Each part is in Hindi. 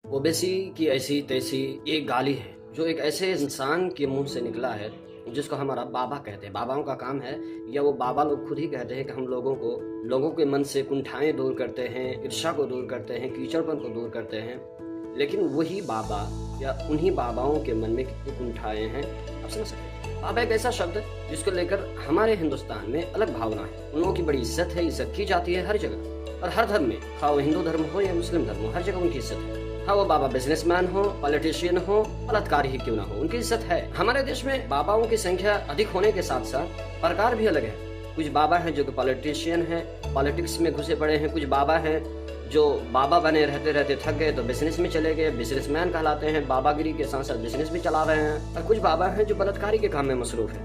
ओबीसी की ऐसी तैसी एक गाली है जो एक ऐसे इंसान के मुंह से निकला है जिसको हमारा बाबा कहते हैं। बाबाओं का काम है, या वो बाबा लोग खुद ही कहते हैं कि हम लोगों के मन से कुंठाएं दूर करते हैं, ईर्ष्या को दूर करते हैं, कीचड़पन को दूर करते हैं। लेकिन वही बाबा या उन्हीं बाबाओं के मन में कितनी कुंठाएं हैं आप समझ सकते हैं। बाबा एक ऐसा शब्द है जिसको लेकर हमारे हिंदुस्तान में अलग भावना है। उन लोगों की बड़ी इज्जत है, इज्जत की जाती है हर जगह और हर धर्म में, हाँ वो हिंदू धर्म हो या मुस्लिम धर्म हो, हर जगह उनकी इज्जत है। हाँ वो बाबा बिजनेसमैन हो, पॉलिटिशियन हो, बलात्कारी ही क्यों ना हो, उनकी इज्जत है। हमारे देश में बाबाओं की संख्या अधिक होने के साथ साथ प्रकार भी अलग है। कुछ बाबा हैं जो कि पॉलिटिशियन हैं, पॉलिटिक्स में घुसे पड़े हैं। कुछ बाबा हैं जो बाबा बने रहते रहते थक गए तो बिजनेस में चले गए, बिजनेसमैन कहलाते हैं, बाबागिरी के साथ साथ बिजनेस भी चला रहे हैं। और कुछ बाबा हैं जो बलात्कारी के काम में मसरूफ है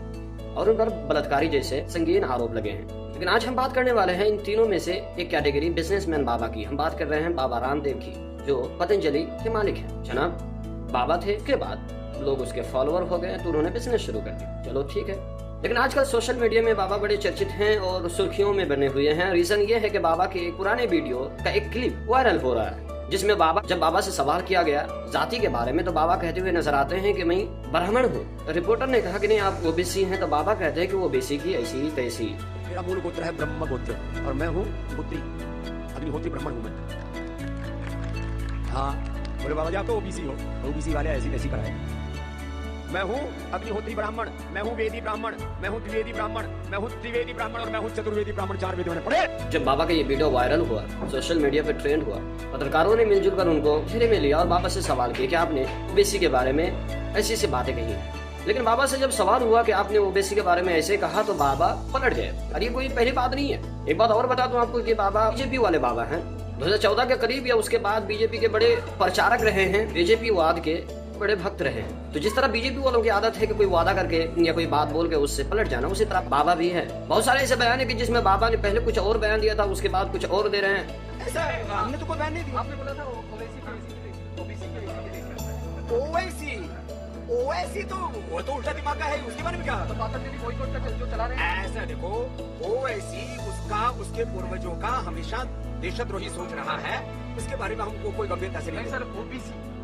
और उन पर बलात्कारी जैसे संगीन आरोप लगे हैं। लेकिन आज हम बात करने वाले हैं इन तीनों में से एक कैटेगरी बिजनेसमैन बाबा की। हम बात कर रहे हैं बाबा रामदेव की, जो पतंजलि के मालिक हैं। जनाब बाबा थे, के बाद लोग उसके फॉलोअर हो गए तो उन्होंने बिजनेस शुरू कर दिया। चलो ठीक है, लेकिन आजकल सोशल मीडिया में बाबा बड़े चर्चित हैं और सुर्खियों में बने हुए हैं। रीजन ये है कि बाबा के एक पुराने वीडियो का एक क्लिप वायरल हो रहा है, जिसमें जब बाबा से सवाल किया गया जाति के बारे में तो बाबा कहते हुए नजर आते हैं कि मैं ब्राह्मण हूँ। रिपोर्टर ने कहा कि नहीं आप ओबीसी हैं, तो बाबा कहते हैं कि वो ओबीसी की ऐसी तैसी। मेरा मूल गोत्र है ब्रह्म गोत्र और मैं हूँ पुत्री अग्निहोत्री ब्राह्मण हूँ मैं। हाँ बोले बाबा जी आप तो ओबीसी हो, ओबीसी वाले ऐसी तैसी कराए। मैं हूँ अग्निहोत्री ब्राह्मण, मैं हूँ वेदी ब्राह्मण, मैं हूँ द्विवेदी ब्राह्मण, मैं हूँ त्रिवेदी ब्राह्मण और मैं हूँ चतुर्वेदी ब्राह्मण। 4 वेद मैंने पढ़े। जब बाबा का ये वीडियो वायरल हुआ, सोशल मीडिया पे ट्रेंड हुआ, पत्रकारों ने मिलजुल कर उनको घेरे में लिया और बाबा से सवाल किया कि आपने ओबीसी के बारे में ऐसी ऐसी बातें कही। लेकिन बाबा से जब सवाल हुआ कि आपने ओबीसी के बारे में ऐसे कहा तो बाबा पलट गए। और ये कोई पहली बात नहीं है। एक बात और बता दूं आपको कि बाबा बीजेपी वाले बाबा हैं। 2014 के करीब या उसके बाद बीजेपी के बड़े प्रचारक रहे हैं, बीजेपी वाद के बड़े भक्त रहे हैं। तो जिस तरह बीजेपी वालों की आदत है कि कोई वादा करके या कोई बात बोल के उससे पलट जाना, उसी तरह बाबा भी है। बहुत सारे ऐसे बयान है कि जिसमें बाबा ने पहले कुछ और बयान दिया था, उसके बाद कुछ और दे रहे हैं। ऐसा हमने तो कोई बयान नहीं दिया। आपने बोला था ओवैसी तो वो तो उल्टा दिमाग का है, उसके बारे में क्या? तो पाकिस्तानी बॉयकॉट का जो चला रहे हैं। ऐसा देखो, ओवैसी उसके पूर्वजों का हमेशा देशद्रोही सोच रहा है, उसके बारे में हमको कोई गंभीरता से नहीं। सर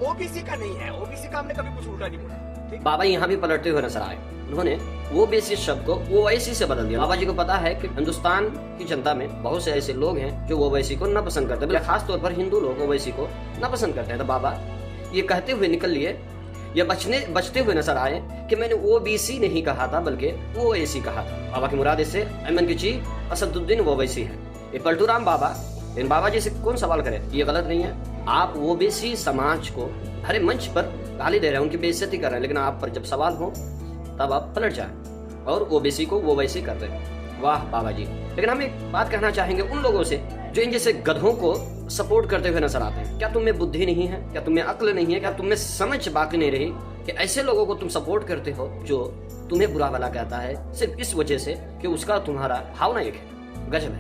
ओबीसी का नहीं है, ओबीसी का हमने कभी कुछ उल्टा नहीं बोला। ठीक? बाबा यहाँ भी पलटते हुए नजर आए। उन्होंने ओबीसी शब्द को ओवैसी से बदल दिया। बाबा जी को पता है कि हिंदुस्तान की जनता में बहुत से ऐसे लोग हैं जो ओवैसी को न पसंद करते, बल्कि खास तौर पर हिंदू लोग ओवैसी को न पसंद करते हैं। तो बाबा ये कहते हुए निकल लिए या बचते हुए नजर आए कि मैंने ओबीसी नहीं कहा था बल्कि ओवैसी कहा था। बाबा की मुराद इससे अमन की चीफ असदुद्दीन ओवैसी है। ये पलटूराम बाबा, इन बाबा जी से कौन सवाल करे, ये गलत नहीं है। आप ओबीसी समाज को हरे मंच पर गाली दे रहे हैं, उनकी बेइज्जती कर रहे हैं, लेकिन आप पर जब सवाल हो तब आप पलट जाएं और ओबीसी को ओवैसी कर दें। वाह बाबा जी। लेकिन हम एक बात कहना चाहेंगे उन लोगों से जो इन जैसे गधों को सपोर्ट करते हुए नजर आते हैं। क्या तुम में बुद्धि नहीं है? क्या तुम में अक्ल नहीं है? क्या तुम में समझ बाकी नहीं रही कि ऐसे लोगों को तुम सपोर्ट करते हो जो तुम्हें बुरा भला कहता है सिर्फ इस वजह से कि उसका तुम्हारा भावना एक है। गजब है।